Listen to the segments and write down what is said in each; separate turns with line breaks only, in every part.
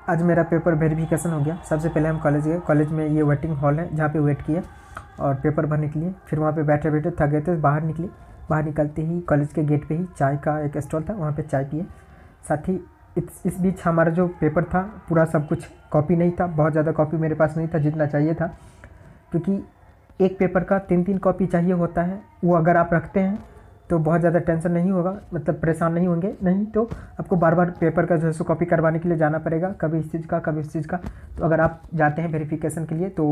आज मेरा paper verification हो गया। सबसे पहले हम कॉलेज गए। कॉलेज में ये वेटिंग हॉल है जहाँ पे वेट किए और पेपर भरने के लिए। फिर वहाँ पे बैठे बैठे थक गए थे, बाहर निकले। बाहर निकलते ही कॉलेज के गेट पे ही चाय का एक स्टॉल था, वहाँ पे चाय पिए। साथ ही इस बीच हमारा जो पेपर था पूरा सब कुछ कॉपी नहीं था, बहुत ज़्यादा कॉपी मेरे पास नहीं था जितना चाहिए था, क्योंकि एक पेपर का 3-3 कॉपी चाहिए होता है। वो अगर आप रखते हैं तो बहुत ज़्यादा टेंशन नहीं होगा, मतलब परेशान नहीं होंगे। नहीं तो आपको बार बार पेपर का जो है सो कॉपी करवाने के लिए जाना पड़ेगा, कभी इस चीज़ का कभी इस चीज़ का। तो अगर आप जाते हैं वेरिफिकेशन के लिए तो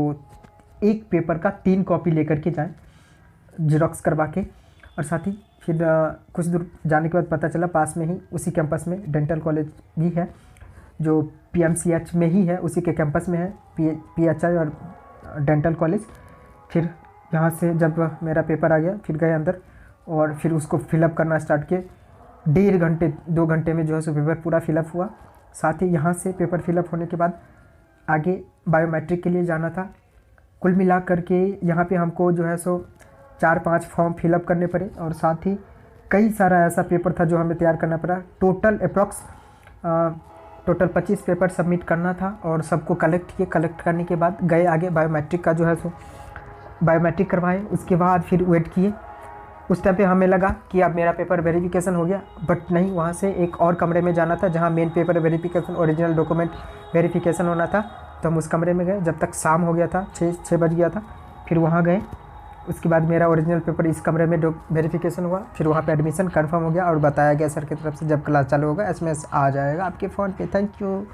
एक पेपर का 3 कॉपी लेकर के जाएँ, ज़ेरॉक्स करवा के। और साथ ही फिर कुछ दूर जाने के बाद पता चला पास में ही उसी कैंपस में डेंटल कॉलेज भी है, जो PMCH में ही है, उसी के कैंपस में है PHI और डेंटल कॉलेज। फिर यहाँ से जब मेरा पेपर आ गया फिर गए अंदर और फिर उसको फिलअप करना स्टार्ट किए। 1.5 घंटे 2 घंटे में जो है सो पेपर पूरा फिलअप हुआ। साथ ही यहाँ से पेपर फिलअप होने के बाद आगे बायोमेट्रिक के लिए जाना था। कुल मिला करके यहाँ पे हमको जो है सो 4-5 फॉर्म फिलअप करने पड़े और साथ ही कई सारा ऐसा पेपर था जो हमें तैयार करना पड़ा। टोटल 25 पेपर सबमिट करना था और सबको कलेक्ट किए। कलेक्ट करने के बाद गए आगे बायोमेट्रिक का जो है सो बायोमेट्रिक करवाए। उसके बाद फिर वेट किए। उस टाइम पे हमें लगा कि अब मेरा पेपर वेरिफिकेशन हो गया, बट नहीं, वहाँ से एक और कमरे में जाना था जहाँ main paper verification original document verification होना था। तो हम उस कमरे में गए जब तक शाम हो गया था, 6 बज गया था। फिर वहाँ गए। उसके बाद मेरा ओरिजिनल पेपर इस कमरे में वेरिफिकेशन हुआ। फिर वहाँ पे एडमिशन कंफर्म हो गया और बताया गया सर की तरफ से जब क्लास चालू होगा SMS आ जाएगा आपके फ़ोन पे। Thank you.